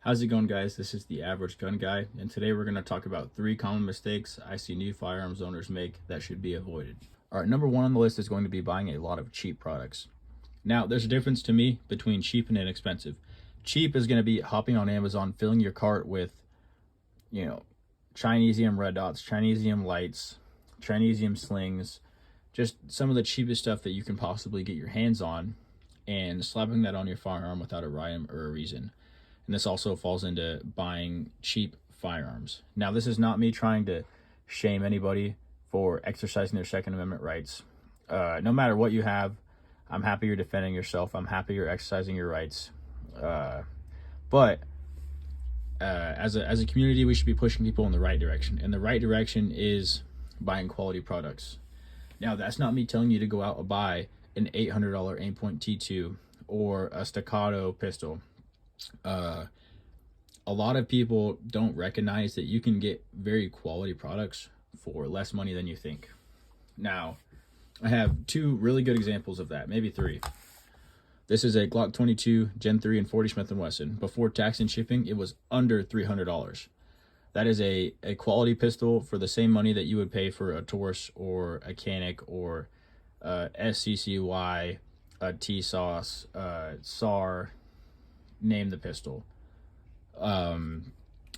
How's it going, guys? This is the Average Gun Guy, and today we're going to talk about 3 common mistakes I see new firearms owners make that should be avoided. All right, number 1 on the list is going to be buying a lot of cheap products. Now, there's a difference to me between cheap and inexpensive. Cheap is going to be hopping on Amazon, filling your cart with, Chinesium red dots, Chinesium lights, Chinesium slings, just some of the cheapest stuff that you can possibly get your hands on, and slapping that on your firearm without a rhyme or a reason. And this also falls into buying cheap firearms. Now, this is not me trying to shame anybody for exercising their Second Amendment rights. No matter what you have, I'm happy you're defending yourself. I'm happy you're exercising your rights. But as a community, we should be pushing people in the right direction. And the right direction is buying quality products. Now, that's not me telling you to go out and buy an $800 Aimpoint T2 or a Staccato pistol. A lot of people don't recognize that you can get very quality products for less money than you think. Now, I have 2 really good examples of that, maybe 3. This is a Glock 22 Gen 3 and 40 Smith & Wesson. Before tax and shipping, it was under $300. That is a quality pistol for the same money that you would pay for a Taurus or a Canic or SCCY, a T-Sauce, SAR, name the pistol. And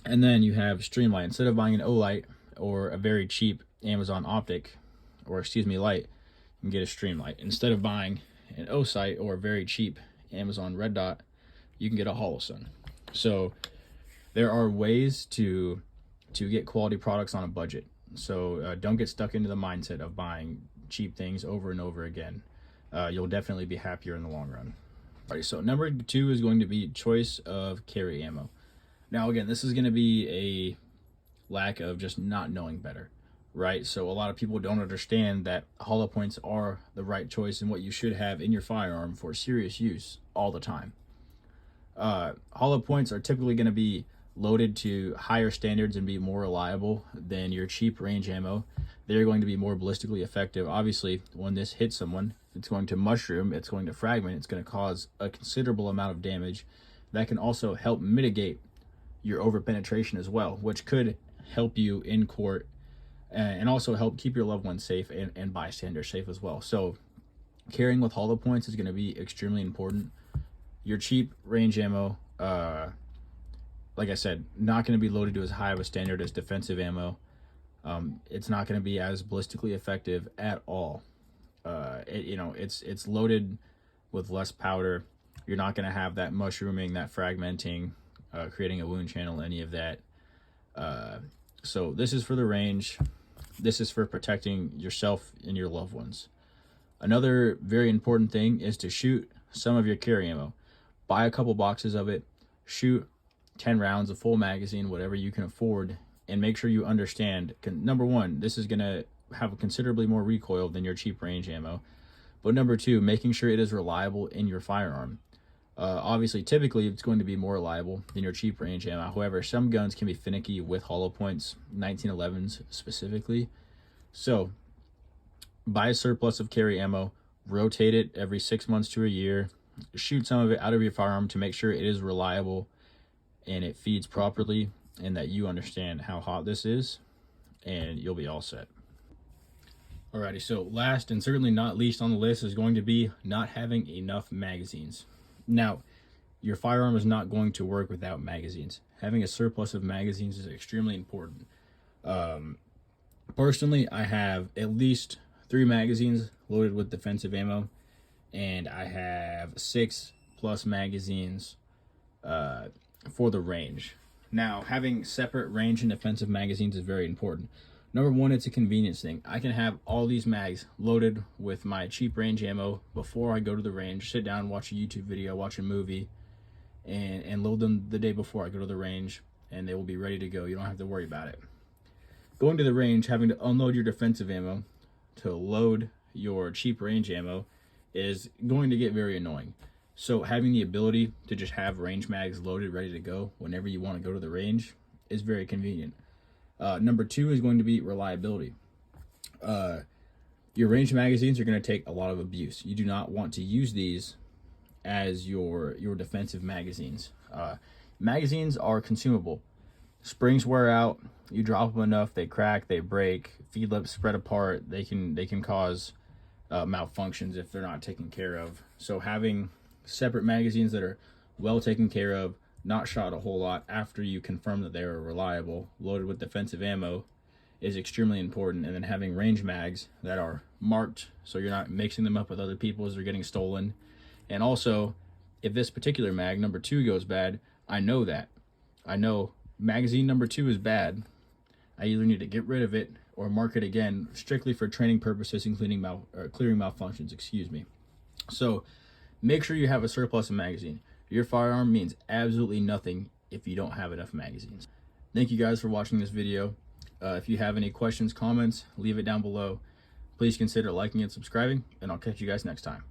then you have Streamlight. Instead of buying an O-Light or a very cheap Amazon Optic, light, you can get a Streamlight. Instead of buying an O-Sight or a very cheap Amazon Red Dot, you can get a Holosun. So there are ways to get quality products on a budget. So don't get stuck into the mindset of buying cheap things over and over again. You'll definitely be happier in the long run. All right, so number 2 is going to be choice of carry ammo. Now, again, this is going to be a lack of just not knowing better, right? So a lot of people don't understand that hollow points are the right choice and what you should have in your firearm for serious use all the time. Hollow points are typically going to be loaded to higher standards and be more reliable than your cheap range ammo. They're going to be more ballistically effective. Obviously, when this hits someone, it's going to mushroom, it's going to fragment, it's going to cause a considerable amount of damage. That can also help mitigate your overpenetration as well, which could help you in court and also help keep your loved ones safe and bystanders safe as well. So carrying with hollow points is going to be extremely important. Your cheap range ammo, like I said, not going to be loaded to as high of a standard as defensive ammo. It's not going to be as ballistically effective at all. It's loaded with less powder. You're not going to have that mushrooming, that fragmenting, creating a wound channel, any of that. So this is for the range. This is for protecting yourself and your loved ones. Another very important thing is to shoot some of your carry ammo. Buy a couple boxes of it, shoot 10 rounds, a full magazine, whatever you can afford, and make sure you understand, number 1, this is going to have considerably more recoil than your cheap range ammo. But number 2, making sure it is reliable in your firearm. Obviously, typically, it's going to be more reliable than your cheap range ammo. However, some guns can be finicky with hollow points, 1911s specifically. So, buy a surplus of carry ammo, rotate it every 6 months to a year, shoot some of it out of your firearm to make sure it is reliable and it feeds properly and that you understand how hot this is, and you'll be all set. Alrighty, so last and certainly not least on the list is going to be not having enough magazines. Now, your firearm is not going to work without magazines. Having a surplus of magazines is extremely important. Personally, I have at least 3 magazines loaded with defensive ammo, and I have 6+ magazines for the range. Now, having separate range and defensive magazines is very important. Number 1, it's a convenience thing. I can have all these mags loaded with my cheap range ammo before I go to the range, sit down, watch a YouTube video, watch a movie, and load them the day before I go to the range, and they will be ready to go. You don't have to worry about it. Going to the range, having to unload your defensive ammo to load your cheap range ammo is going to get very annoying. So having the ability to just have range mags loaded, ready to go whenever you want to go to the range is very convenient. Number 2 is going to be reliability. Your range magazines are going to take a lot of abuse. You do not want to use these as your defensive magazines. Magazines are consumable. Springs wear out, you drop them enough, they crack, they break, feed lips spread apart, they can cause malfunctions if they're not taken care of. So having separate magazines that are well taken care of, not shot a whole lot after you confirm that they are reliable, loaded with defensive ammo, is extremely important. And then having range mags that are marked so you're not mixing them up with other people's or getting stolen. And also, if this particular mag, number 2, goes bad, I know that. I know magazine number 2 is bad. I either need to get rid of it or mark it again, strictly for training purposes and clearing malfunctions, excuse me. So make sure you have a surplus of magazine. Your firearm means absolutely nothing if you don't have enough magazines. Thank you guys for watching this video. If you have any questions, comments, leave it down below. Please consider liking and subscribing, and I'll catch you guys next time.